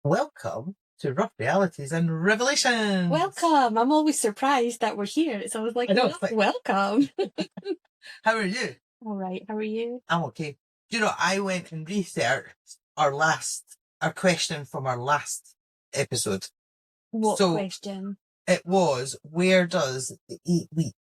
Welcome to Rough Realities and Revelations. Welcome. I'm always surprised that we're here. So I was like, welcome. How are you? All right. How are you? I'm okay. You know, I went and researched our question from our last episode. What question? It was, where does the 8-week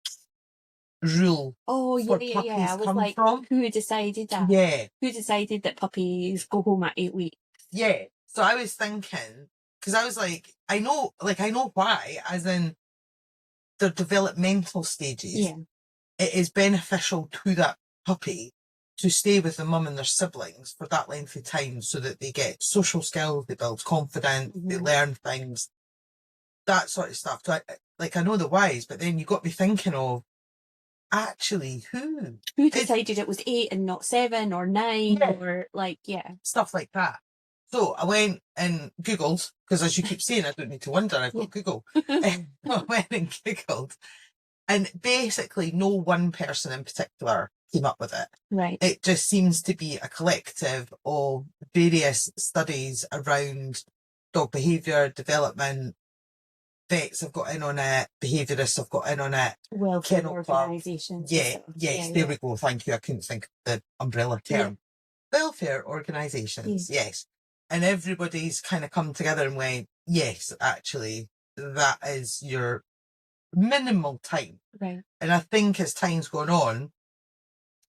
rule for puppies I was come from? Who decided that? Yeah. Who decided that puppies go home at 8 weeks? Yeah. So I was thinking, because I was like, I know why, as in their developmental stages. Yeah. It is beneficial to that puppy to stay with the mum and their siblings for that length of time so that they get social skills, they build confidence, they learn things, that sort of stuff. So I know the whys, but then you got me thinking of, actually, who decided it was 8 and not 7 or 9 or stuff like that. So I went and Googled, because as you keep saying, I don't need to wonder, I've got Google. I went and Googled, and basically no one person in particular came up with it. Right. It just seems to be a collective of various studies around dog behaviour, development. Vets have got in on it, behaviourists have got in on it. Welfare organisations. There we go, thank you. I couldn't think of the umbrella term. Yeah. Welfare organisations, yes. And everybody's kind of come together and went, yes, actually, that is your minimal time. Right. And I think as time's gone on,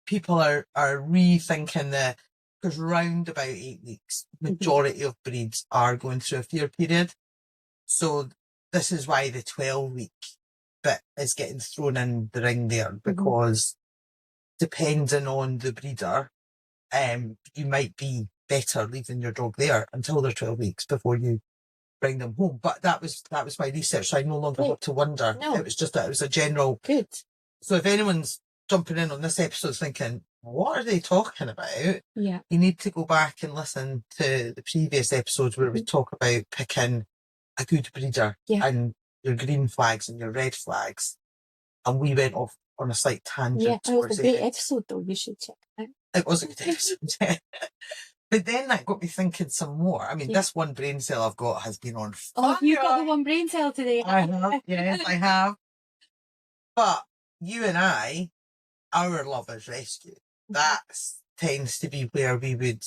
people are rethinking because round about 8 weeks, majority of breeds are going through a fear period. So this is why the 12-week bit is getting thrown in the ring there, because depending on the breeder, you might be better leaving your dog there until they're 12 weeks before you bring them home. But that was my research, so I no longer have to wonder. No. It was just that it was a general. Good. So if anyone's jumping in on this episode thinking, what are they talking about? Yeah. You need to go back and listen to the previous episodes where we talk about picking a good breeder and your green flags and your red flags. And we went off on a slight tangent. Yeah, it was a great episode though. You should check it out. It was a good episode, yeah. But then that got me thinking some more. I mean, this one brain cell I've got has been on fire. Oh, you've got the one brain cell today. I have, yes, I have. But you and I, our love is rescue. That tends to be where we would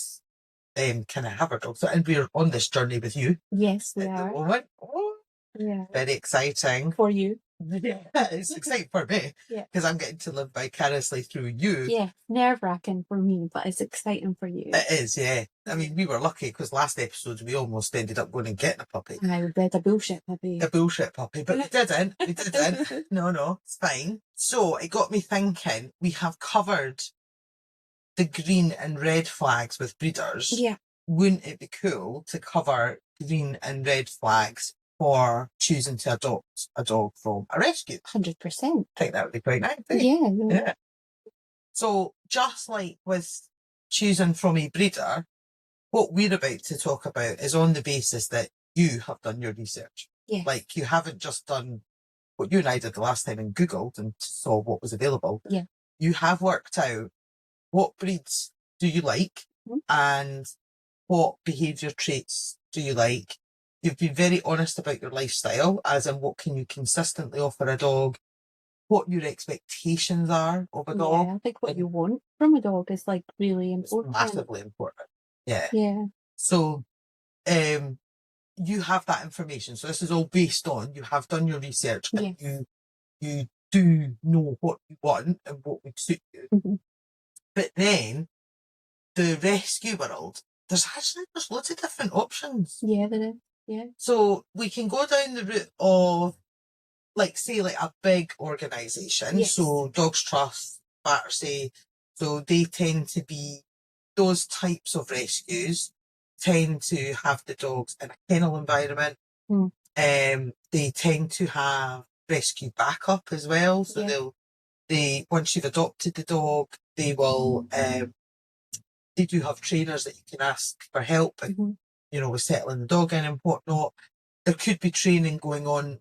kind of have our dogs. And we're on this journey with you. Yes, we are. The moment. Oh, yeah. Very exciting. For you. Yeah, it's exciting for me. Yeah. Because I'm getting to live vicariously through you. Yeah, nerve-wracking for me, but it's exciting for you. It is, yeah. I mean, we were lucky because last episode we almost ended up going and getting a puppy. I read a bullshit puppy. A bullshit puppy, but we didn't. We didn't. No, it's fine. So it got me thinking, we have covered the green and red flags with breeders. Yeah. Wouldn't it be cool to cover green and red flags for choosing to adopt a dog from a rescue? 100%. I think that would be quite nice. Yeah. So just like with choosing from a breeder, what we're about to talk about is on the basis that you have done your research. Yeah. Like you haven't just done what you and I did the last time and Googled and saw what was available. Yeah. You have worked out what breeds do you like and what behaviour traits do you like. You've been very honest about your lifestyle, as in what can you consistently offer a dog, what your expectations are of a dog. Yeah, I think what you want from a dog is like really important. It's massively important. Yeah. Yeah. So you have that information. So this is all based on, you have done your research and you do know what you want and what would suit you. But then the rescue world, there's loads of different options. Yeah, there is. Yeah. So we can go down the route of, say a big organisation. Yes. So Dogs Trust, Battersea. So they tend to be, those types of rescues tend to have the dogs in a kennel environment. They tend to have rescue backup as well. So once you've adopted the dog, they will, they do have trainers that you can ask for help and, with settling the dog in and whatnot. There could be training going on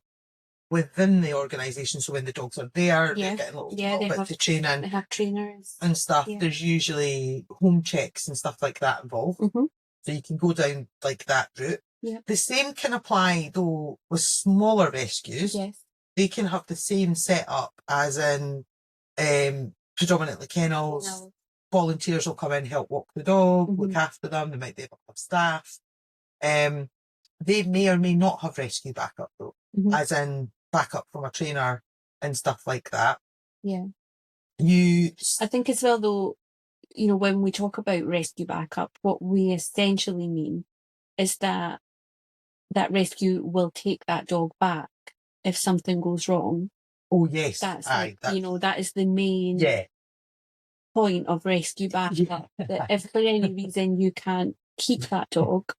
within the organisation. So when the dogs are there, they're getting a little bit to train in. They have trainers. And stuff. Yeah. There's usually home checks and stuff like that involved. So you can go down like that route. Yep. The same can apply, though, with smaller rescues. Yes. They can have the same setup as in predominantly kennels. Volunteers will come in, help walk the dog, look after them. They might be able to have staff. They may or may not have rescue backup, though, as in backup from a trainer and stuff like that. Yeah. I think as well, though, you know, when we talk about rescue backup, what we essentially mean is that rescue will take that dog back if something goes wrong. Oh, yes. That's you know, that is the main point of rescue backup. That if for any reason you can't keep that dog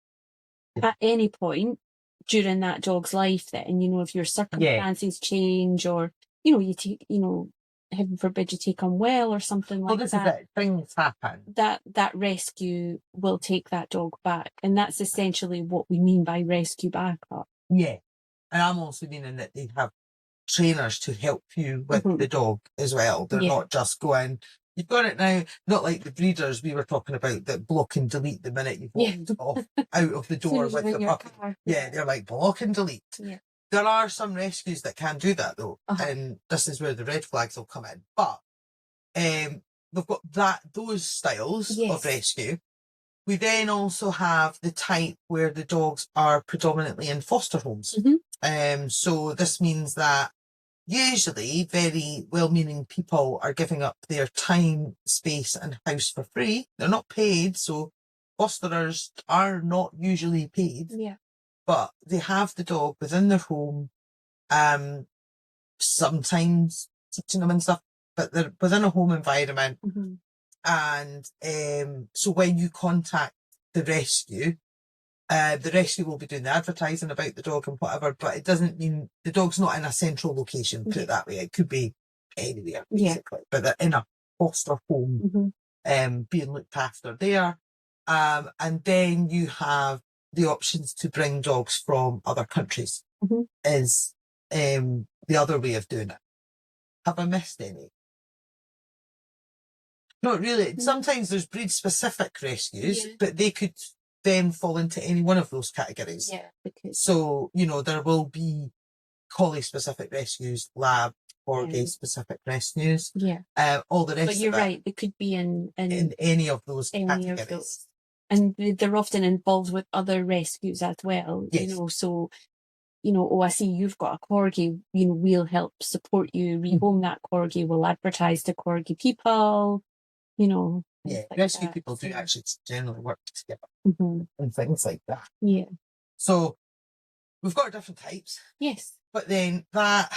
at any point during that dog's life, then, you know, if your circumstances change, or, you know, you take, you know, heaven forbid you take unwell or something like this that. Is it. Things happen. That rescue will take that dog back. And that's essentially what we mean by rescue backup. Yeah. And I'm also meaning that they have trainers to help you with the dog as well. They're not just going, you've got it now, not like the breeders we were talking about that block and delete the minute you've walked off out of the door with the puppy. Yeah, they're like block and delete. Yeah. There are some rescues that can do that, though, and this is where the red flags will come in. But we've got those styles of rescue. We then also have the type where the dogs are predominantly in foster homes. So this means that usually very well-meaning people are giving up their time, space and house for free. They're not paid, so fosterers are not usually paid. Yeah. But they have the dog within their home, sometimes teaching them and stuff, but they're within a home environment. And so when you contact the rescue will be doing the advertising about the dog and whatever, but it doesn't mean the dog's not in a central location, put it that way. It could be anywhere, basically, but they're in a foster home, being looked after there. And then you have the options to bring dogs from other countries, is the other way of doing it. Have I missed any? Not really. Sometimes there's breed-specific rescues, but they could then fall into any one of those categories. Yeah. So, you know, there will be collie-specific rescues, lab, corgi-specific rescues. Yeah. All the rest But you're of it, right, they could be in any of those categories. Of those. And they're often involved with other rescues as well. Yes. You know, so, you know, oh, I see you've got a corgi, you know, we'll help support you, rehome that corgi, we'll advertise to corgi people, you know. Yeah, like rescue that. people do actually generally work together Mm-hmm. and things like that. Yeah. So we've got different types. Yes. But then that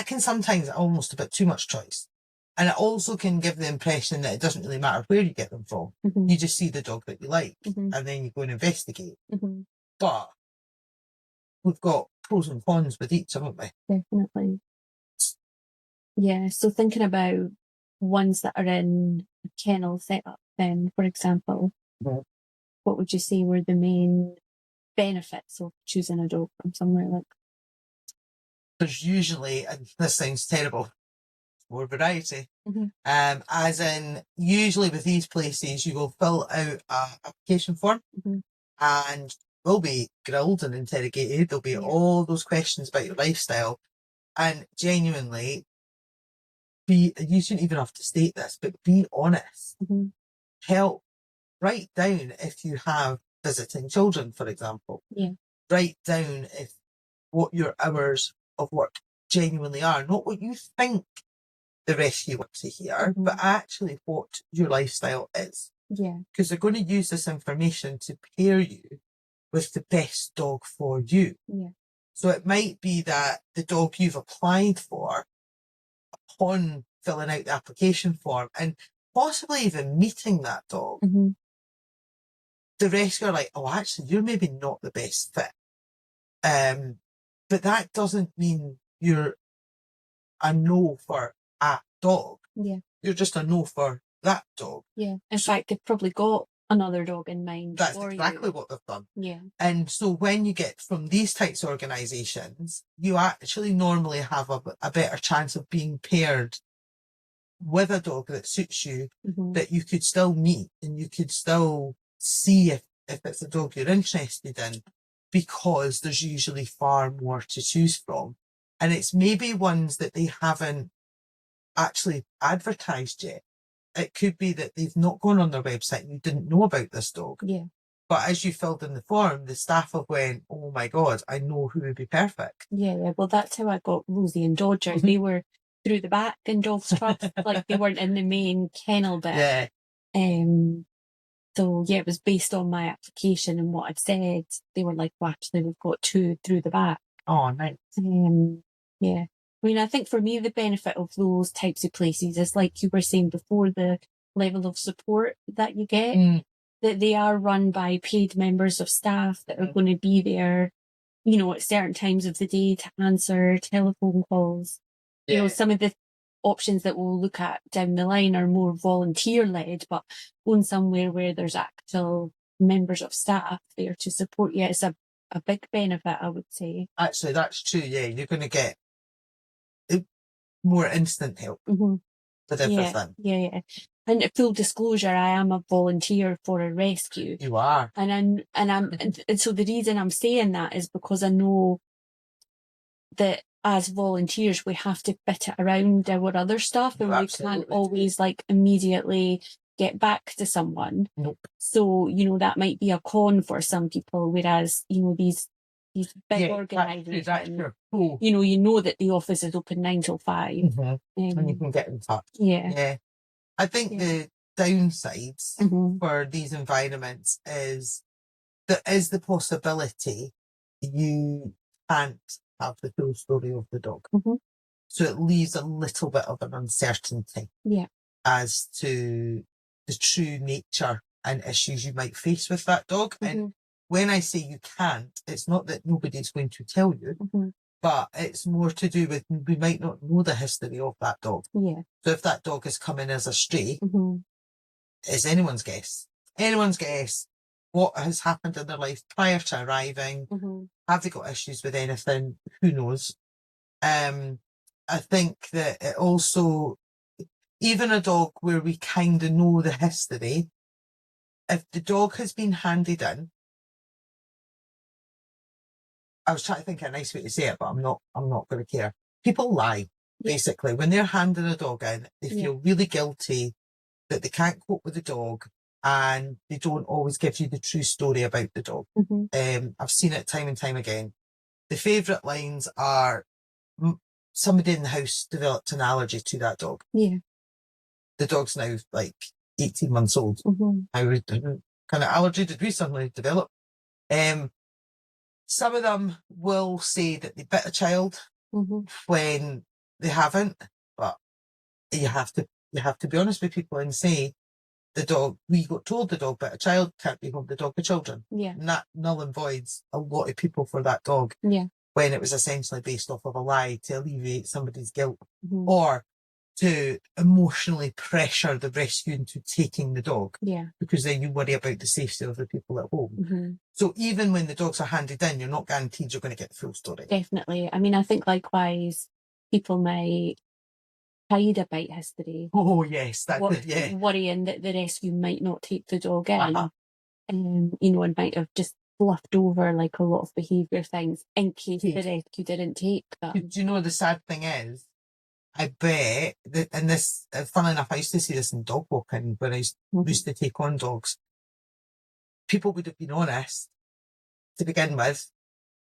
can sometimes almost a bit too much choice. And it also can give the impression that it doesn't really matter where you get them from. Mm-hmm. You just see the dog that you like Mm-hmm. and then you go and investigate. Mm-hmm. But we've got pros and cons with each, haven't we? Definitely. Yeah, so thinking about ones that are in a kennel setup, then, for example, what would you say were the main benefits of choosing a dog from somewhere like that? There's usually, and this sounds terrible, more variety. Mm-hmm. As in, usually with these places, you will fill out an application form and will be grilled and interrogated. There'll be all those questions about your lifestyle. And genuinely, you shouldn't even have to state this, but be honest. Write down if you have visiting children, for example. Yeah. Write down what your hours of work genuinely are, not what you think the rescue works here, but actually what your lifestyle is. Yeah. Because they're going to use this information to pair you with the best dog for you. Yeah. So it might be that the dog you've applied for, upon filling out the application form and possibly even meeting that dog, the rescuer are like, oh, actually, you're maybe not the best fit. But that doesn't mean you're a no for a dog. Yeah. You're just a no for that dog. Yeah. In fact, they've probably got another dog in mind. That's exactly what they've done. Yeah. And so when you get from these types of organisations, you actually normally have a better chance of being paired with a dog that suits you, that you could still meet and you could still see if if it's a dog you're interested in, because there's usually far more to choose from. And it's maybe ones that they haven't actually advertised yet. It could be that they've not gone on their website and you didn't know about this dog. Yeah. But as you filled in the form, the staff have went, oh my God, I know who would be perfect. Yeah. Well, that's how I got Rosie and Dodger. They were through the back in Dogs Trust, like they weren't in the main kennel bit. Yeah. So yeah, it was based on my application and what I'd said. They were like, well, actually, we've got 2 through the back. Oh, nice. Yeah. I mean, I think for me, the benefit of those types of places is, like you were saying before, the level of support that you get, that they are run by paid members of staff that are going to be there, you know, at certain times of the day to answer telephone calls. Yeah. You know, some of the options that we'll look at down the line are more volunteer led, but going somewhere where there's actual members of staff there to support you is a big benefit, I would say. Actually, that's true. Yeah, you're going to get more instant help with everything. Yeah. And full disclosure, I am a volunteer for a rescue. You are. And so the reason I'm saying that is because I know that as volunteers, we have to fit it around our other stuff, and we can't always like immediately get back to someone. Nope. So, you know, that might be a con for some people, whereas, you know, these big organisations, you know that the office is open 9 till 5. And you can get in touch. Yeah. I think the downsides for these environments is there is the possibility you can't have the full story of the dog. So it leaves a little bit of an uncertainty as to the true nature and issues you might face with that dog. And when I say you can't, it's not that nobody's going to tell you, but it's more to do with we might not know the history of that dog. So if that dog has come in as a stray, it's anyone's guess. Anyone's guess what has happened in their life prior to arriving. Have they got issues with anything? Who knows? I think that it also, even a dog where we kind of know the history, if the dog has been handed in, I was trying to think of a nice way to say it, but I'm not going to care. People lie, basically. When they're handing a dog in, they feel really guilty that they can't cope with the dog, and they don't always give you the true story about the dog. I've seen it time and time again. The favourite lines are, somebody in the house developed an allergy to that dog. The dog's now like 18 months old. How kind of allergy did we suddenly develop? Some of them will say that they bit a child when they haven't, but you have to be honest with people and say the dog, we got told the dog bit a child, can't be home the dog with children. And that null and voids a lot of people for that dog when it was essentially based off of a lie to alleviate somebody's guilt or to emotionally pressure the rescue into taking the dog because then you worry about the safety of the people at home. So even when the dogs are handed in, you're not guaranteed you're going to get the full story. Definitely. I mean, I think likewise people might hide a bite history. Oh yes, worrying that the rescue might not take the dog in, you know, and might have just fluffed over like a lot of behaviour things in case the rescue didn't take them. Do you know the sad thing is? I bet that, and this, funnily enough, I used to see this in dog walking when I used to take on dogs. People would have been honest to begin with,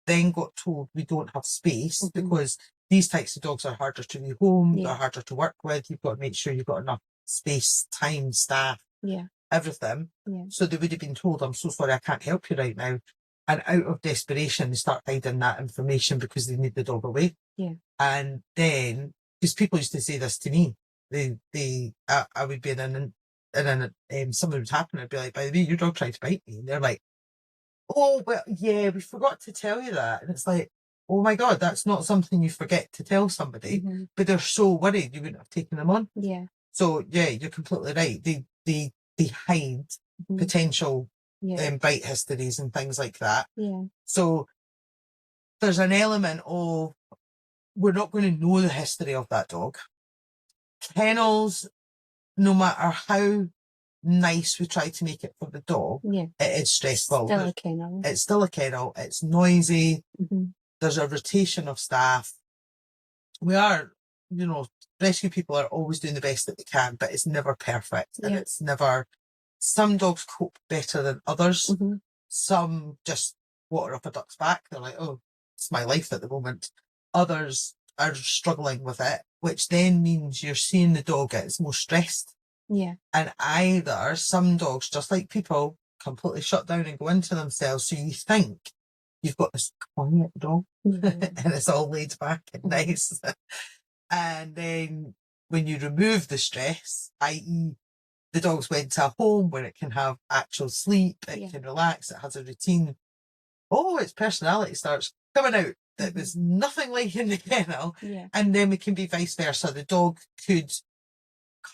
then got told we don't have space because these types of dogs are harder to rehome, they're harder to work with. You've got to make sure you've got enough space, time, staff, everything. So they would have been told, I'm so sorry, I can't help you right now. And out of desperation, they start hiding that information because they need the dog away. And then, because people used to say this to me, I would be something would happen. I'd be like, by the way, your dog tried to bite me. And they're like, oh, well, yeah, we forgot to tell you that. And it's like, oh my God, that's not something you forget to tell somebody. But they're so worried you wouldn't have taken them on. So yeah, you're completely right. They hide potential bite histories and things like that. So there's an element of, we're not going to know the history of that dog. Kennels, no matter how nice we try to make it for the dog, it is stressful. Still a kennel. It's still a kennel. It's noisy. Mm-hmm. There's a rotation of staff. We are, rescue people are always doing the best that they can, but it's never perfect. And it's never, some dogs cope better than others. Mm-hmm. Some just water up a duck's back. They're like, oh, it's my life at the moment. Others are struggling with it, which then means you're seeing the dog gets more stressed. Yeah. And either some dogs, just like people, completely shut down and go into themselves. So you think you've got this quiet dog and it's all laid back and nice. And then when you remove the stress, i.e. the dog's went to a home where it can have actual sleep, it can relax, it has a routine. Its personality starts coming out. That was nothing like in the kennel. Yeah. And then we can be vice versa. The dog could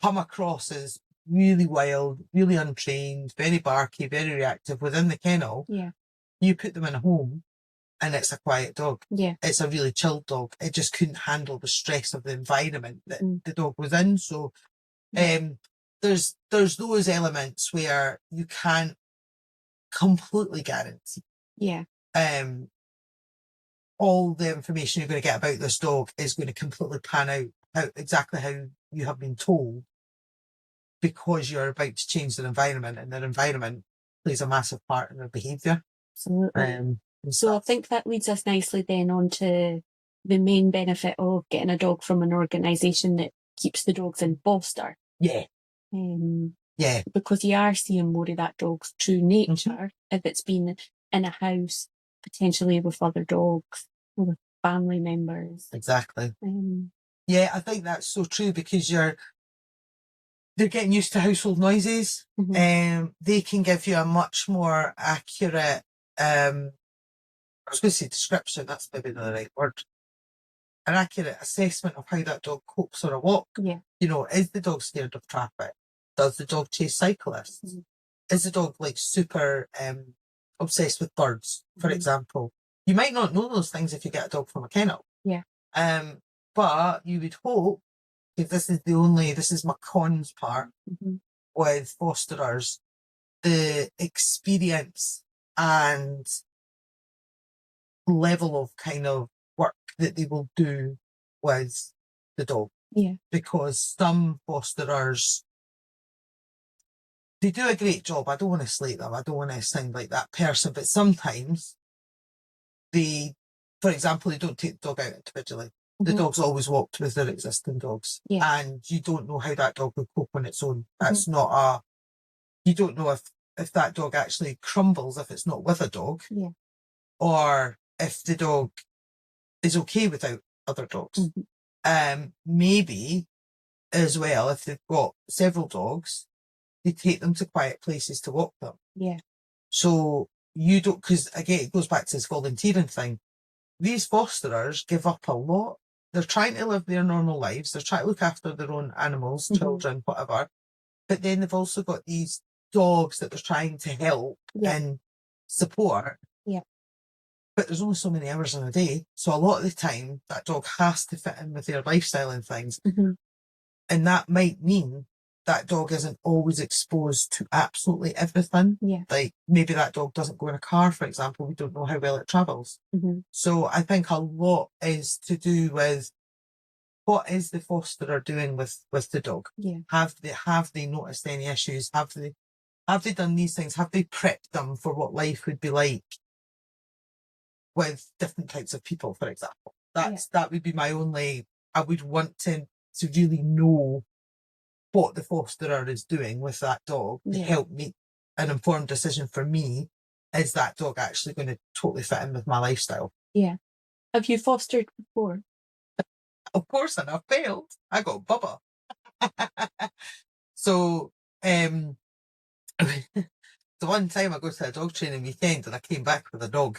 come across as really wild, really untrained, very barky, very reactive within the kennel. Yeah. You put them in a home and it's a quiet dog. Yeah. It's a really chilled dog. It just couldn't handle the stress of the environment that the dog was in. So there's those elements where you can't completely guarantee. Yeah. All the information you're going to get about this dog is going to completely pan out exactly how you have been told, because you're about to change their environment, and their environment plays a massive part in their behaviour. Absolutely. So I think that leads us nicely then on to the main benefit of getting a dog from an organisation that keeps the dogs in foster. Yeah. Because you are seeing more of that dog's true nature if it's been in a house, potentially with other dogs, or with family members. Exactly. I think that's so true, because they're getting used to household noises. They can give you a much more accurate, I was going to say description, that's maybe not the right word, an accurate assessment of how that dog copes on a walk. Yeah. Is the dog scared of traffic? Does the dog chase cyclists? Is the dog super obsessed with birds, for example? You might not know those things if you get a dog from a kennel. Yeah. But you would hope, if this is my cons part with fosterers, the experience and level of kind of work that they will do with the dog. Yeah. Because some fosterers, they do a great job. I don't want to slate them. I don't want to sound like that person, but sometimes for example, they don't take the dog out individually. The dog's always walked with their existing dogs. Yeah. And you don't know how that dog will cope on its own. That's not you don't know if that dog actually crumbles if it's not with a dog. Yeah. Or if the dog is okay without other dogs. Maybe as well, if they've got several dogs, they take them to quiet places to walk them. Yeah. So you don't, because again, it goes back to this volunteering thing. These fosterers give up a lot. They're trying to live their normal lives. They're trying to look after their own animals, children, whatever. But then they've also got these dogs that they're trying to help and support. Yeah. But there's only so many hours in a day. So a lot of the time, that dog has to fit in with their lifestyle and things. And that might mean that dog isn't always exposed to absolutely everything. Yeah. Like maybe that dog doesn't go in a car, for example. We don't know how well it travels. So I think a lot is to do with what is the fosterer doing with the dog? Yeah. Have they noticed any issues? Have they done these things? Have they prepped them for what life would be like with different types of people, for example? That would be my only, I would want to really know what the fosterer is doing with that dog to help make an informed decision for me. Is that dog actually going to totally fit in with my lifestyle? Yeah. Have you fostered before? Of course, and I failed. I got Bubba. So, the one time I go to a dog training weekend and I came back with a dog.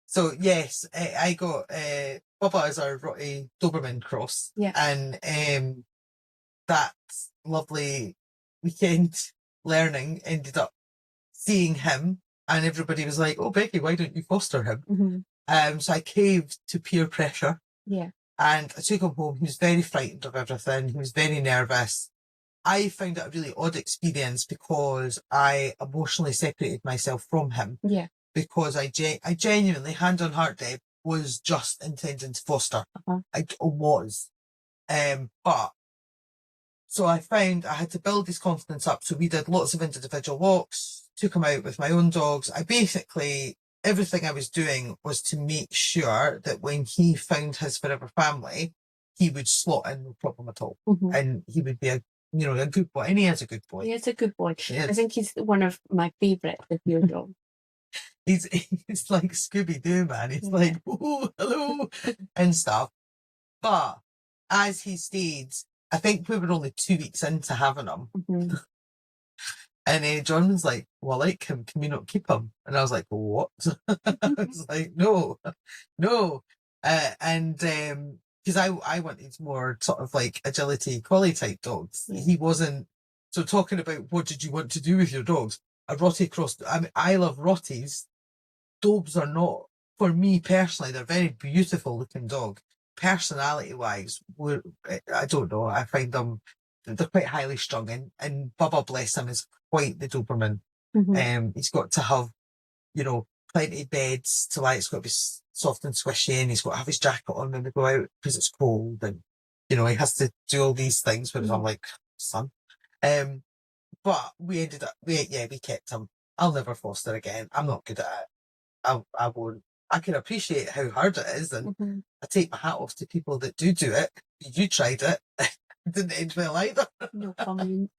So yes, I got Bubba as our Rotty Doberman cross. Yeah. And that lovely weekend learning ended up seeing him, and everybody was like, "Oh, Becky, why don't you foster him?" So I caved to peer pressure. Yeah. And I took him home. He was very frightened of everything. He was very nervous. I found it a really odd experience because I emotionally separated myself from him. Yeah. Because I genuinely, hand on heart, Deb, was just intending to foster. I was. But so I found I had to build his confidence up. So we did lots of individual walks, took him out with my own dogs. Everything I was doing was to make sure that when he found his forever family, he would slot in no problem at all. And he would be a good boy. And he is a good boy. He is a good boy. I think he's one of my favourites with your dog. He's like Scooby-Doo, man. He's like, oh, hello, and stuff. But as he stayed, I think we were only 2 weeks into having him. And John was like, well, I like him. Can we not keep him? And I was like, what? I was like, no. And because I wanted more sort of like agility collie type dogs. He wasn't. So talking about what did you want to do with your dogs? A Rottie cross. I mean, I love Rotties. Dogs are not, for me personally, they're very beautiful looking dog. Personality wise, I don't know. I find them, they're quite highly strung, and Bubba, bless him, is quite the Doberman. He's got to have, plenty of beds to lie. It's got to be soft and squishy, and he's got to have his jacket on when we go out because it's cold, and he has to do all these things. Whereas I'm like, son. But we ended up, we kept him. I'll never foster again. I'm not good at it. I won't. I can appreciate how hard it is, and I take my hat off to people that do it. You tried it. Didn't end well either. No comment.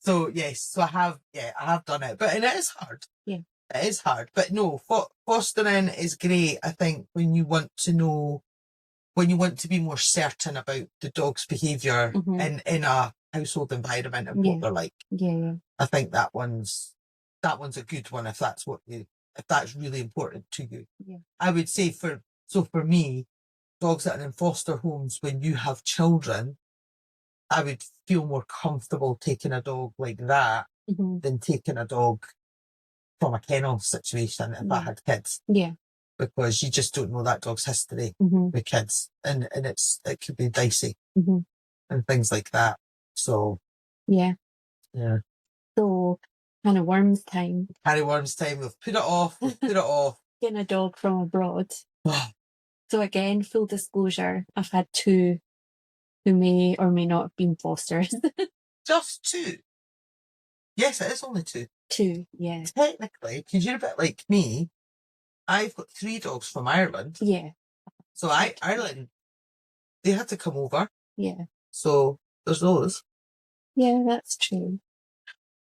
So yes, so I have done it, but it is hard. Yeah, it is hard. But no, fostering is great. I think when you want to be more certain about the dog's behaviour in a household environment and what they're like. Yeah. I think that one's a good one if that's really important to you. Yeah. I would say for me, dogs that are in foster homes, when you have children, I would feel more comfortable taking a dog like that than taking a dog from a kennel situation if I had kids. Yeah. Because you just don't know that dog's history with kids, and it could be dicey and things like that. So yeah. So kind of worms time. We've put it off. Getting a dog from abroad. So again, full disclosure, I've had 2 who may or may not have been fosters. Just 2? Yes, it is only 2. 2, yeah. Technically, because you're a bit like me, I've got 3 dogs from Ireland. Yeah. So Ireland, they had to come over. Yeah. So there's those. Yeah, that's true.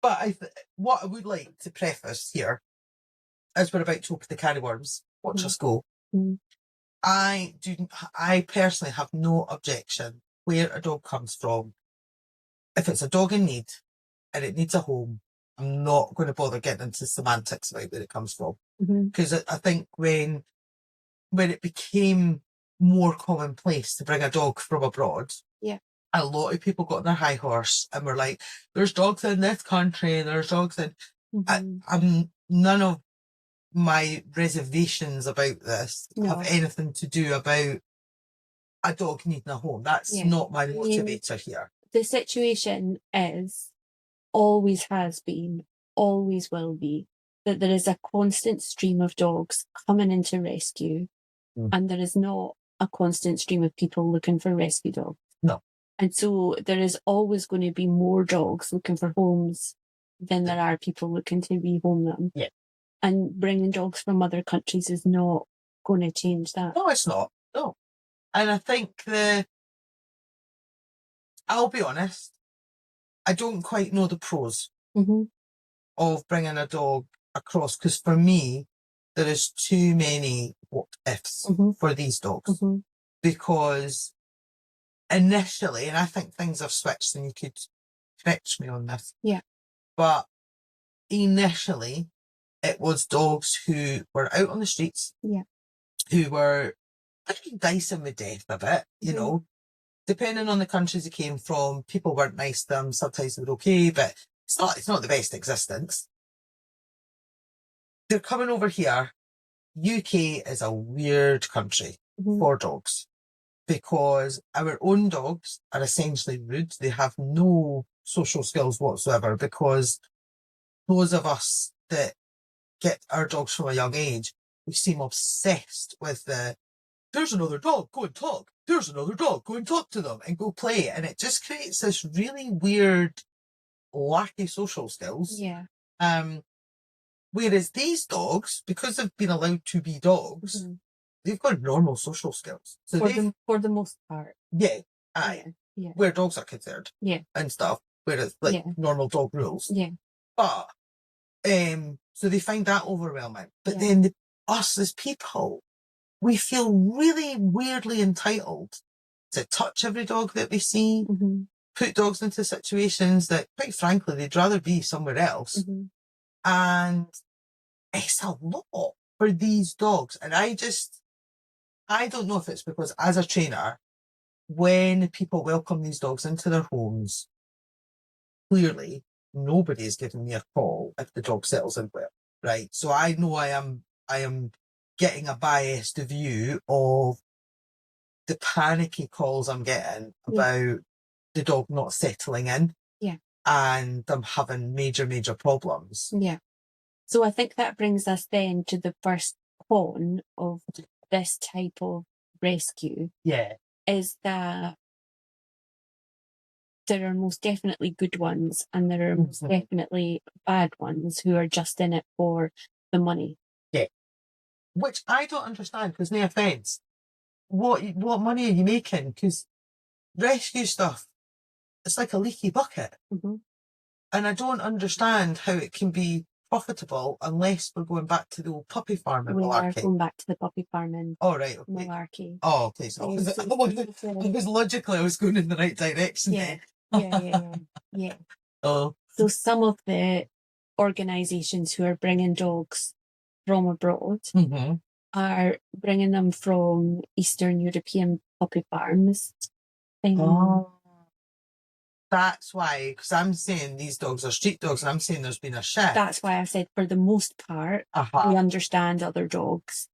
But what I would like to preface here, as we're about to open the can of worms, watch us go. I personally have no objection where a dog comes from. If it's a dog in need and it needs a home, I'm not going to bother getting into semantics about where it comes from. Because I think when it became more commonplace to bring a dog from abroad, a lot of people got on their high horse and were like, there's dogs in this country, there's dogs in... none of my reservations about this have anything to do about a dog needing a home. That's not my motivator here. The situation always has been, always will be, that there is a constant stream of dogs coming into rescue, and there is not a constant stream of people looking for rescue dogs. No. And so there is always going to be more dogs looking for homes than there are people looking to rehome them. Yeah. And bringing dogs from other countries is not going to change that. No, it's not. No. And I think I'll be honest, I don't quite know the pros of bringing a dog across, because for me, there is too many what ifs for these dogs. Because initially, and I think things have switched, and you could correct me on this. Yeah. But initially, it was dogs who were out on the streets. Yeah. Who were dicing with death a bit, you know. Depending on the countries they came from, people weren't nice to them. Sometimes they were okay, but it's not the best existence. They're coming over here. UK is a weird country for dogs, because our own dogs are essentially rude. They have no social skills whatsoever, because those of us that get our dogs from a young age, we seem obsessed with there's another dog, go and talk. There's another dog, go and talk to them and go play. And it just creates this really weird, lacky social skills. Yeah. Whereas these dogs, because they've been allowed to be dogs, they've got normal social skills. So for the most part. Yeah. Aye. Yeah. Where dogs are concerned. Yeah. And stuff. Whereas normal dog rules. Yeah. But so they find that overwhelming. But then us as people, we feel really weirdly entitled to touch every dog that we see, put dogs into situations that, quite frankly, they'd rather be somewhere else. And it's a lot for these dogs. And I don't know if it's because, as a trainer, when people welcome these dogs into their homes, clearly nobody is giving me a call if the dog settles in well, right? So I know I am getting a biased view of the panicky calls I'm getting about the dog not settling in. Yeah. And them having major problems. Yeah. So I think that brings us then to the first con of this type of rescue. Yeah. Is that there are most definitely good ones and there are most definitely bad ones who are just in it for the money. Yeah. Which I don't understand, because no offence, what money are you making? Because rescue stuff, it's like a leaky bucket. And I don't understand how it can be profitable unless we're going back to the old puppy farming malarkey. We are going back to the puppy farming malarkey. Oh, okay. So I was logically, I was going in the right direction. Yeah. So some of the organisations who are bringing dogs from abroad are bringing them from Eastern European puppy farms. That's why, because I'm saying these dogs are street dogs, and I'm saying there's been a shift. That's why I said, for the most part, they understand other dogs.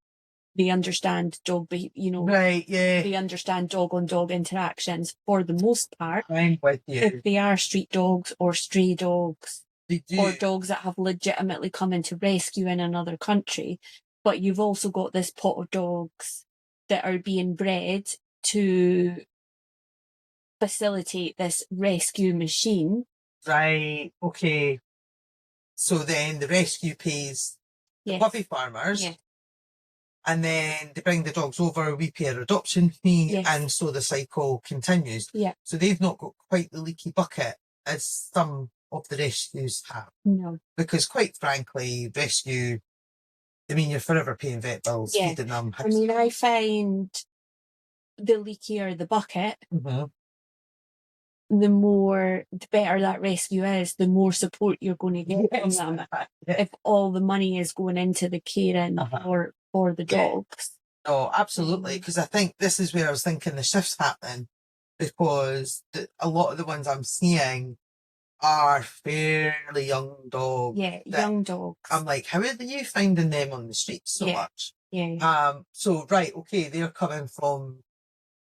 They understand dog, right, yeah. They understand dog-on-dog interactions for the most part. I'm with you. If they are street dogs or stray dogs, they do. Or dogs that have legitimately come into rescue in another country, but you've also got this pot of dogs that are being bred to facilitate this rescue machine. Right, okay. So then the rescue pays the puppy farmers, and then they bring the dogs over, we pay an adoption fee, and so the cycle continues. Yeah. So they've not got quite the leaky bucket as some of the rescues have. No. Because quite frankly, rescue, I mean, you're forever paying vet bills, feeding them. I mean, I find the leakier the bucket, the better that rescue is, the more support you're going to get from them. If all the money is going into the caring for the dogs. Oh, absolutely. Because I think this is where I was thinking the shift's happening, because a lot of the ones I'm seeing are fairly young dogs. Yeah, young dogs. I'm like, how are you finding them on the streets so much? Yeah. So, right, okay, they're coming from...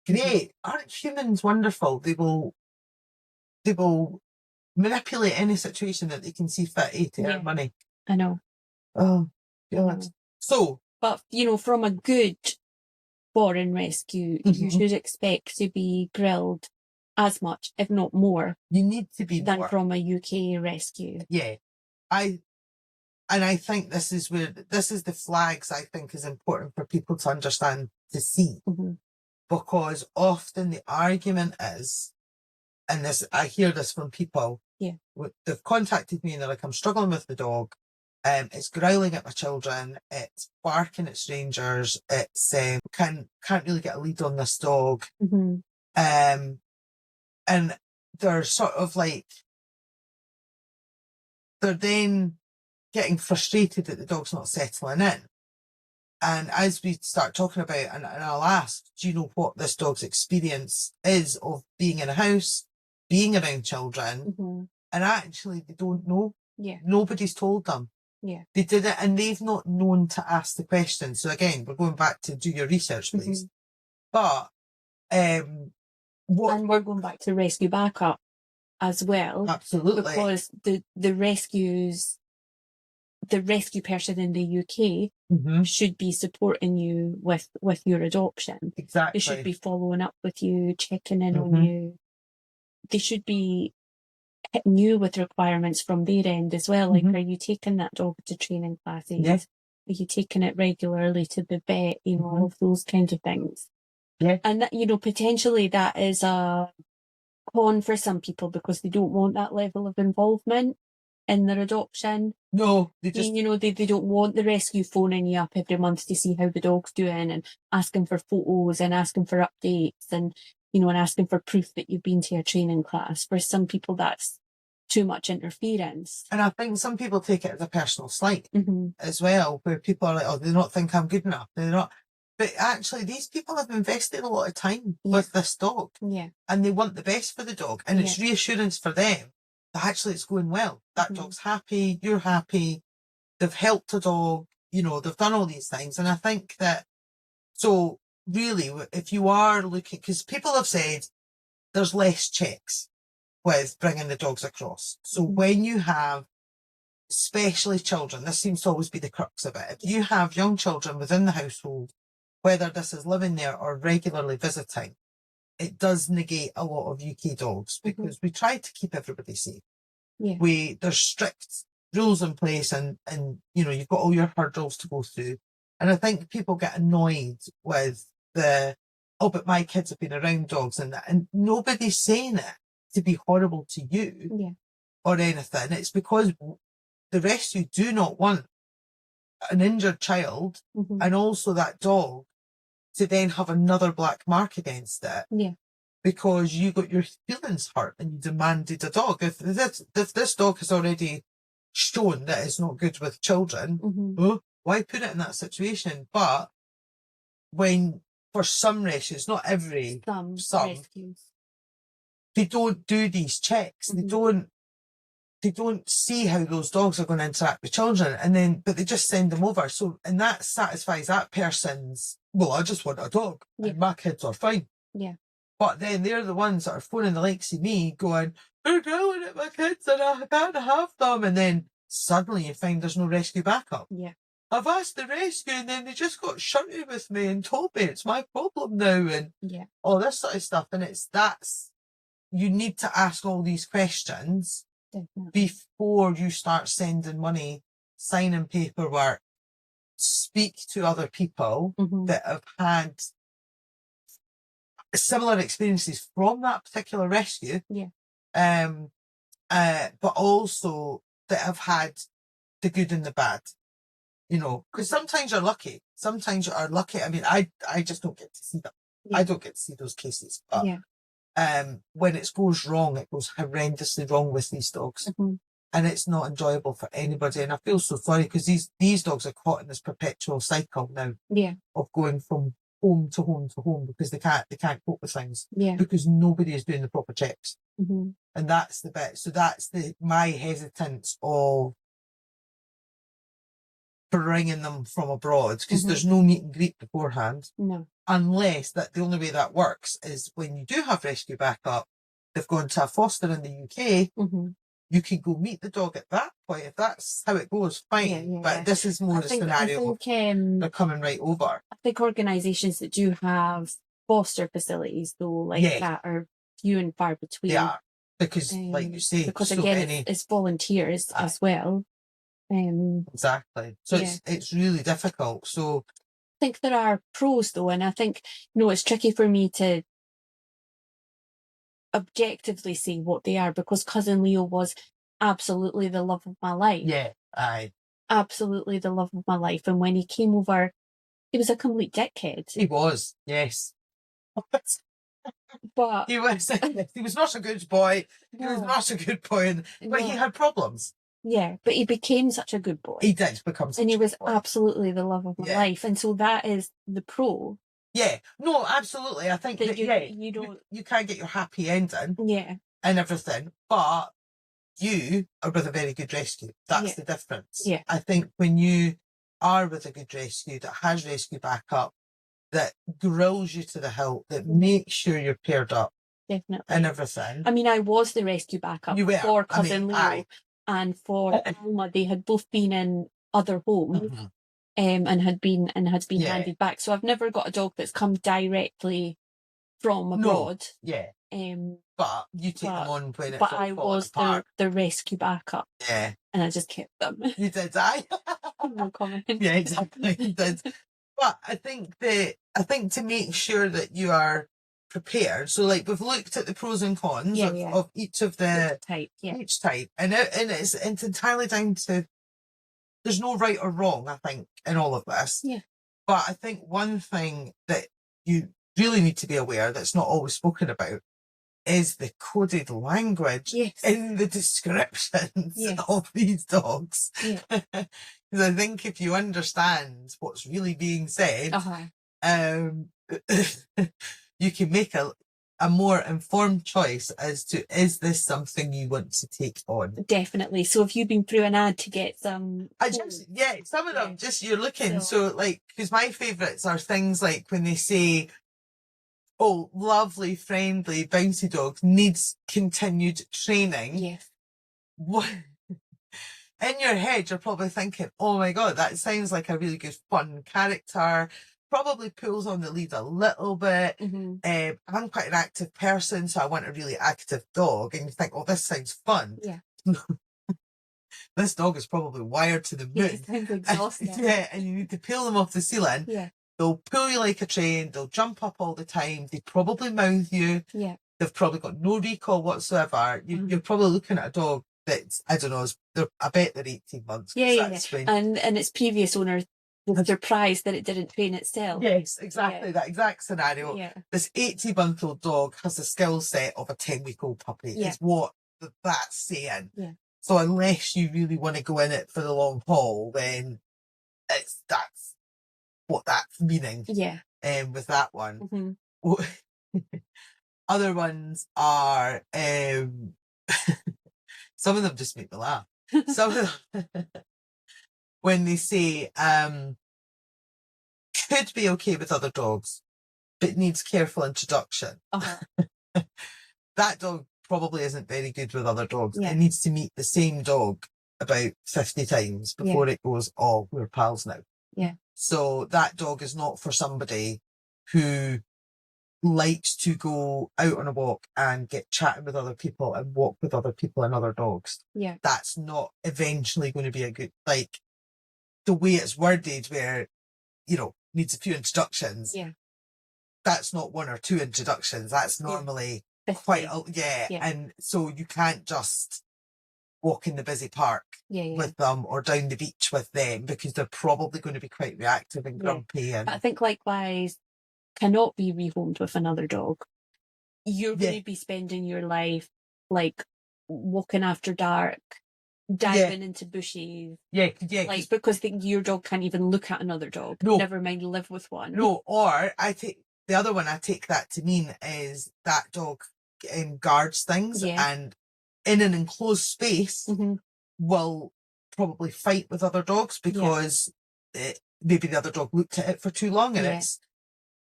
Great. Aren't humans wonderful? They will manipulate any situation that they can see fit to earn money. I know. Oh, God. So... But, from a good foreign rescue, you should expect to be grilled as much, if not more. You need to be than more. From a UK rescue. Yeah. I think this is the flags I think is important for people to understand, to see. Because often the argument is, and this, I hear this from people, they've contacted me and they're like, I'm struggling with the dog. It's growling at my children. It's barking at strangers. It's can't really get a lead on this dog. And they're sort of like, they're then getting frustrated that the dog's not settling in. And as we start talking about, and I'll ask, do you know what this dog's experience is of being in a house, being around children? And actually, they don't know. Yeah. Nobody's told them. Yeah. They did it, and they've not known to ask the question. So again, we're going back to do your research, please. But And we're going back to rescue backup as well. Absolutely. Because the rescue person in the UK should be supporting you with your adoption. Exactly. They should be following up with you, checking in on you. They should be hitting you with requirements from their end as well. Like, are you taking that dog to training classes? Yeah. Are you taking it regularly to the vet? You know, all of those kinds of things. Yeah. And that, you know, potentially that is a con for some people because they don't want that level of involvement in their adoption. No, they just... You know, they don't want the rescue phoning you up every month to see how the dog's doing and asking for photos and asking for updates and, you know, and asking for proof that you've been to a training class. For some people, that's too much interference. And I think some people take it as a personal slight as well, where people are like, oh, they don't think I'm good enough. They're not. But actually, these people have invested a lot of time with this dog. Yeah. And they want the best for the dog. And it's reassurance for them that actually it's going well. That dog's happy, you're happy, they've helped a dog, you know, they've done all these things. And I think that, so really, if you are looking, because people have said there's less checks with bringing the dogs across. So when you have, especially children, this seems to always be the crux of it. If you have young children within the household, whether this is living there or regularly visiting, it does negate a lot of UK dogs because we try to keep everybody safe. Yeah. There's strict rules in place and, you know, you've got all your hurdles to go through. And I think people get annoyed with oh, but my kids have been around dogs and that, and nobody's saying it to be horrible to you or anything. It's because the rescue do not want an injured child and also that dog to then have another black mark against it. Yeah. Because you got your feelings hurt and you demanded a dog. If this dog has already shown that it's not good with children, why put it in that situation? But when, for some rescues, not every, some rescues, they don't do these checks. They don't see how those dogs are going to interact with children, but they just send them over. So, and that satisfies that person's, well, I just want a dog and my kids are fine. Yeah. But then they're the ones that are phoning the likes of me going, they're yelling at my kids and I can't have them. And then suddenly you find there's no rescue backup. Yeah. I've asked the rescue and then they just got shunted with me and told me it's my problem now and all this sort of stuff. And you need to ask all these questions before you start sending money, signing paperwork, speak to other people that have had similar experiences from that particular rescue. Yeah. But also that have had the good and the bad, you know, because sometimes you're lucky. Sometimes you are lucky. I mean, I just don't get to see them. Yeah. I don't get to see those cases. But when it goes wrong, it goes horrendously wrong with these dogs. And it's not enjoyable for anybody. And I feel so sorry because these dogs are caught in this perpetual cycle now of going from home to home to home because they can't cope with things because nobody is doing the proper checks. And that's the bit. So that's my hesitance of bringing them from abroad because there's no meet and greet beforehand. No. Unless that the only way that works is when you do have rescue backup, they've gone to a foster in the UK, you can go meet the dog at that point. If that's how it goes, fine. But this is more the scenario they're coming right over. I think organisations that do have foster facilities, though, like that, are few and far between. Yeah, because like you say, because so again, many... it's volunteers as well. Exactly. So it's really difficult. So I think there are pros though, and I think, you know, it's tricky for me to objectively say what they are because cousin Leo was absolutely the love of my life. Yeah, aye. Absolutely the love of my life. And when he came over, he was a complete dickhead. He was, yes. But he was not a good boy. He was not a good boy, but he had problems. Yeah, but he became such a good boy. He did become such a good boy. And he was absolutely the love of my life. And so that is the pro. Yeah, no, absolutely. I think that you can't get your happy ending and everything, but you are with a very good rescue. That's the difference. Yeah. I think when you are with a good rescue that has rescue backup, that grills you to the hilt, that makes sure you're paired up. Definitely. And everything. I mean, I was the rescue backup for cousin Leo and for Alma. They had both been in other homes and had been handed back. So I've never got a dog that's come directly from abroad. No. But you take them on when it's But I was the rescue backup. Yeah. And I just kept them. You did, aye? No comment. Yeah, exactly. You did. But I think to make sure that you are prepared, so like we've looked at the pros and cons of each of the each type, and it's entirely down to, there's no right or wrong, I think, in all of this. Yeah. But I think one thing that you really need to be aware that's not always spoken about is the coded language in the descriptions of these dogs. Because I think if you understand what's really being said, you can make a more informed choice as to, is this something you want to take on? Definitely. So have you been through an ad to get some? Some of them just you're looking. So like, because my favourites are things like when they say, oh, lovely, friendly, bouncy dog needs continued training. Yes. What? In your head, you're probably thinking, oh my God, that sounds like a really good fun character. Probably pulls on the lead a little bit. I'm quite an active person, so I want a really active dog. And you think, oh, this sounds fun. Yeah. This dog is probably wired to the moon. Yeah, it sounds exhausting. And you need to peel them off the ceiling. Yeah. They'll pull you like a train. They'll jump up all the time. They probably mouth you. Yeah. They've probably got no recall whatsoever. You're probably looking at a dog that's, I don't know, I bet they're 18 months. Yeah. And its previous owner was surprised that it didn't train itself. Yes, exactly. That exact scenario. Yeah. This 80-month-old dog has the skill set of a 10-week-old puppy. Yeah. Is what that's saying. Yeah. So unless you really want to go in it for the long haul, then that's what that's meaning. Yeah. With that one. Other ones are some of them just make me laugh. Some of them when they say could be okay with other dogs, but needs careful introduction. That dog probably isn't very good with other dogs. Yeah. It needs to meet the same dog about 50 times before it goes, oh, we're pals now. Yeah. So that dog is not for somebody who likes to go out on a walk and get chatting with other people and walk with other people and other dogs. Yeah. That's not eventually going to be a good, like the way it's worded where, needs a few introductions. Yeah. That's not one or two introductions. That's normally quite, and so you can't just walk in the busy park with them or down the beach with them because they're probably going to be quite reactive and grumpy. And I think likewise cannot be rehomed with another dog. You're going to be spending your life like walking after dark, diving into bushes. Like because your dog can't even look at another dog. No. Never mind live with one. No, or the other one I take that to mean is that dog guards things and in an enclosed space will probably fight with other dogs because maybe the other dog looked at it for too long and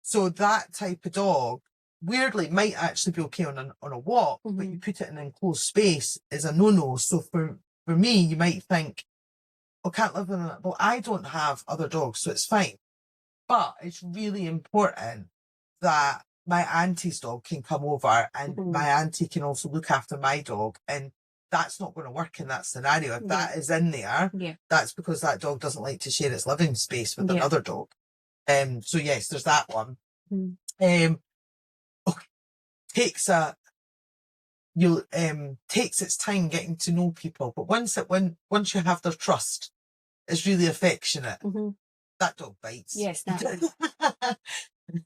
so that type of dog weirdly might actually be okay on a walk, but you put it in an enclosed space is a no-no. So for me, you might think, oh, can't live in it. Well, I don't have other dogs, so it's fine. But it's really important that my auntie's dog can come over and my auntie can also look after my dog. And that's not going to work in that scenario. If that is in there, that's because that dog doesn't like to share its living space with another dog. So yes, there's that one. Takes its time getting to know people, but once you have their trust, it's really affectionate. That dog bites. Yes,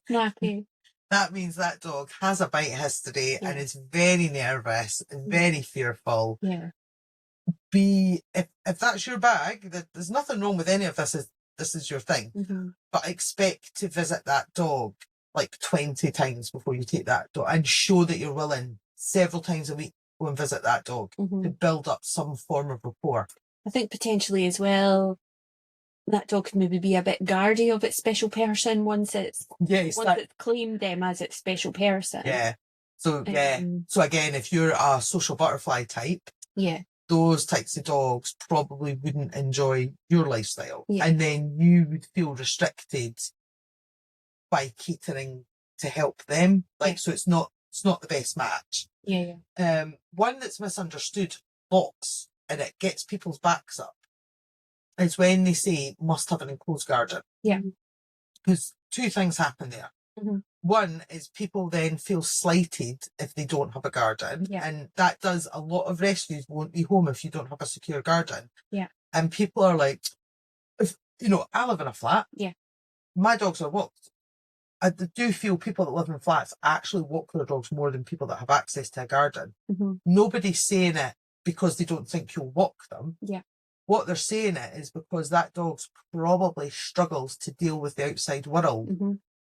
nappy. That means that dog has a bite history and is very nervous and very fearful. Yeah. If that's your bag, there's nothing wrong with any of this. This is your thing, but expect to visit that dog like 20 times before you take that dog, and show that you're willing several times a week to go and visit that dog to build up some form of rapport. I think potentially as well, that dog can maybe be a bit guardy of its special person once it's claimed them as its special person. Yeah. So so again, if you're a social butterfly type, those types of dogs probably wouldn't enjoy your lifestyle, and then you would feel restricted by catering to help them. So it's not the best match. One that's misunderstood lots, and it gets people's backs up, is when they say must have an enclosed garden. Because two things happen there. One is people then feel slighted if they don't have a garden, and that does a lot of rescues won't be home if you don't have a secure garden. And people are like, if I live in a flat. My dogs are walked. I do feel people that live in flats actually walk their dogs more than people that have access to a garden. Nobody's saying it because they don't think you'll walk them. What they're saying it is because that dog's probably struggles to deal with the outside world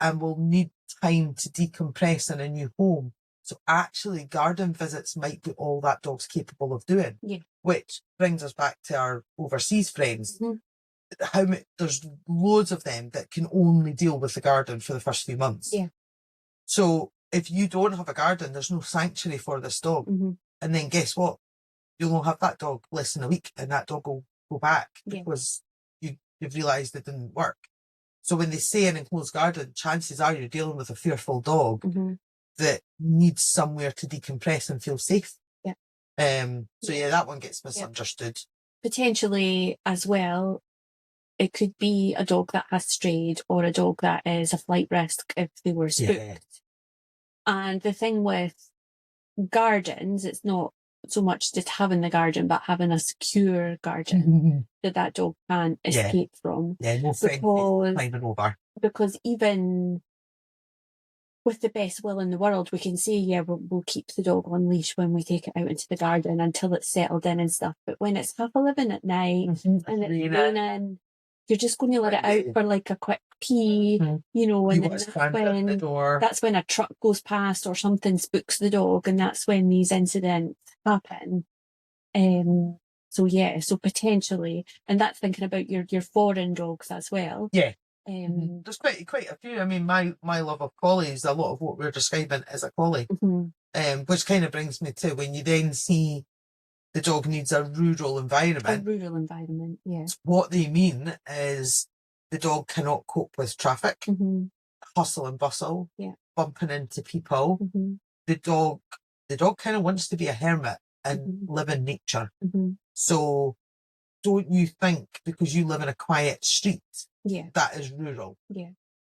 and will need time to decompress in a new home. So actually garden visits might be all that dog's capable of doing. Which brings us back to our overseas friends. There's loads of them that can only deal with the garden for the first few months. So if you don't have a garden, there's no sanctuary for this dog. And then guess what? You'll only have that dog less than a week, and that dog will go back because you've realised it didn't work. So when they say an enclosed garden, chances are you're dealing with a fearful dog that needs somewhere to decompress and feel safe. So that one gets misunderstood. Potentially as well, it could be a dog that has strayed or a dog that is a flight risk if they were spooked. And the thing with gardens, it's not so much just having the garden, but having a secure garden that dog can't escape from. No friend climbing over. Because even with the best will in the world, we can say, we'll keep the dog on leash when we take it out into the garden until it's settled in and stuff. But when it's 11:30 at night and it's raining, you're just going to let it out for like a quick pee, and then that's when a truck goes past or something spooks the dog, and that's when these incidents happen. So potentially, and that's thinking about your foreign dogs as well. There's quite a few. I mean, my love of collies, a lot of what we're describing is a collie, which kind of brings me to when you then see the dog needs a rural environment. What they mean is the dog cannot cope with traffic, hustle and bustle, bumping into people. The dog kind of wants to be a hermit and live in nature. So don't you think because you live in a quiet street, that is rural?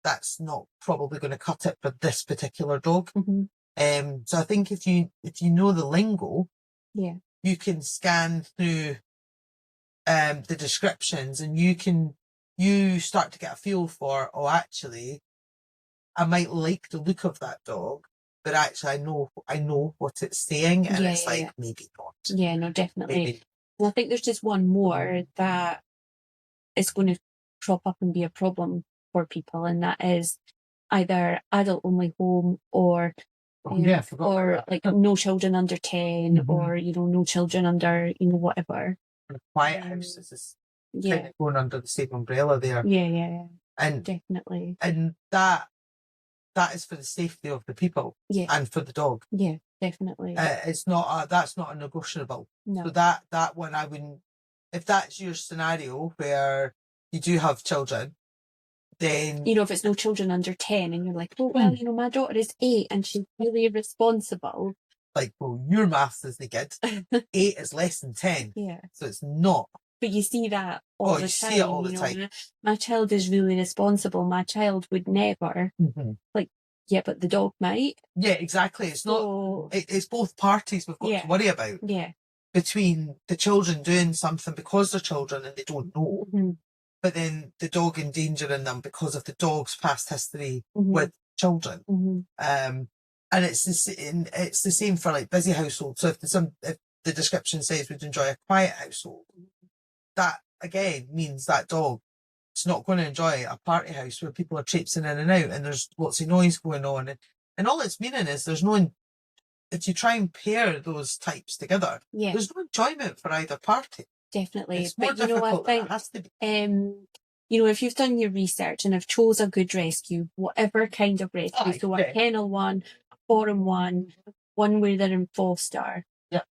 That's not probably going to cut it for this particular dog. So I think if you know the lingo, you can scan through the descriptions and you start to get a feel for, actually, I might like the look of that dog, but actually I know what it's saying, and it's like, maybe not. No, definitely. Maybe. And I think there's just one more that is going to crop up and be a problem for people, and that is either adult only home or like no children under 10 or no children under whatever. A quiet house is kind of going under the same umbrella there. And definitely. And that is for the safety of the people and for the dog. Definitely. It's not that's not a negotiable. No. So that one I wouldn't. If that's your scenario where you do have children, then if it's no children under 10 and you're like, my daughter is 8 and she's really responsible. Like, well, your maths isn't good. 8 is less than 10. So it's not. But you see that all the time. See it all the time. My child is really responsible. My child would never. Like, but the dog might. Exactly. It's not. It's both parties we've got to worry about. Between the children doing something because they're children and they don't know, but then the dog endangering them because of the dog's past history with children. And it's the same for like busy households. So if the description says we'd enjoy a quiet household, that again means that dog is not going to enjoy a party house where people are traipsing in and out and there's lots of noise going on. And all it's meaning is there's no, if you try and pair those types together, there's no enjoyment for either party. Definitely. It's more difficult than it has to be. you know, if you've done your research and have chose a good rescue, whatever kind of rescue, so a kennel one, a foreign one where they're in foster,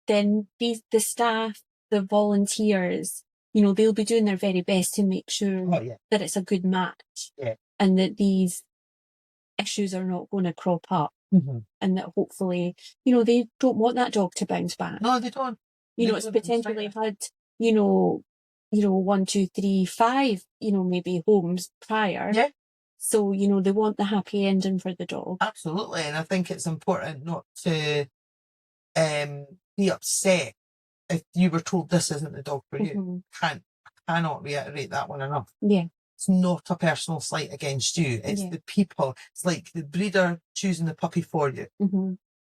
then the staff, the volunteers, you know, they'll be doing their very best to make sure that it's a good match and that these issues are not going to crop up and that hopefully, you know, they don't want that dog to bounce back. No, they don't. You know, it's potentially had, you know, 1, 2, 3, 5, you know, maybe homes prior. Yeah. So, you know, they want the happy ending for the dog. Absolutely. And I think it's important not to be upset if you were told this isn't the dog for you. Cannot reiterate that one enough. Yeah. It's not a personal slight against you. It's the people. It's like the breeder choosing the puppy for you.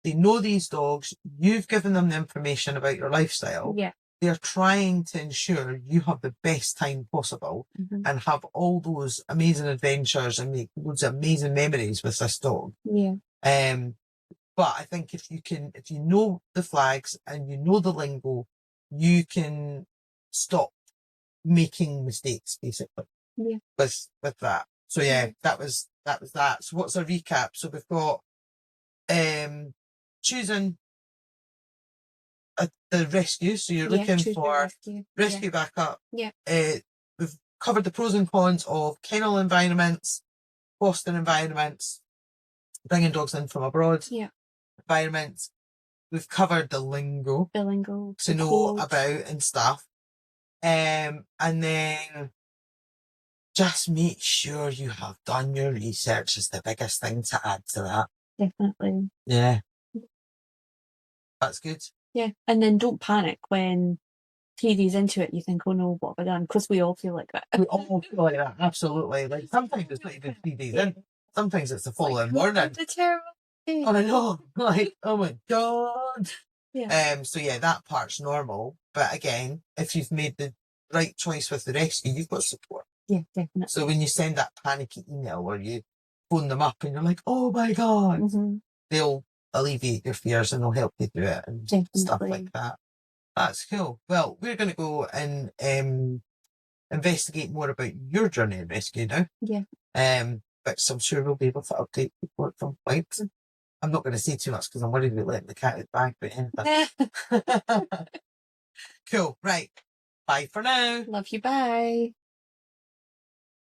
They know these dogs. You've given them the information about your lifestyle. Yeah. They're trying to ensure you have the best time possible and have all those amazing adventures and make those amazing memories with this dog. Yeah. But I think if you know the flags and you know the lingo, you can stop making mistakes basically. Yeah. With that. So yeah, that was that. So what's a recap? So we've got choosing the rescue. So you're looking for rescue backup. Yeah. We've covered the pros and cons of kennel environments, foster environments, bringing dogs in from abroad environments. We've covered the lingo. To know about and stuff. And then just make sure you have done your research is the biggest thing to add to that. Definitely. Yeah. That's good. Yeah. And then don't panic when 3 days into it, you think, oh no, what have I done? Because we all feel like that. We all feel like that, absolutely. Like sometimes it's not even 3 days in. Sometimes it's the following morning. The terrible thing. Oh, I know. Like, oh my God. Yeah. So yeah, that part's normal. But again, if you've made the right choice with the rescue, you've got support. Yeah, definitely. So when you send that panicky email or you phone them up and you're like, oh my God, they'll alleviate your fears and they'll help you through it and stuff like that. That's cool. Well, we're going to go and investigate more about your journey in rescue now. Yeah. But I'm sure we'll be able to update people at some point. I'm not going to say too much because I'm worried about letting the cat out the bag, but anything. Cool. Right. Bye for now. Love you. Bye.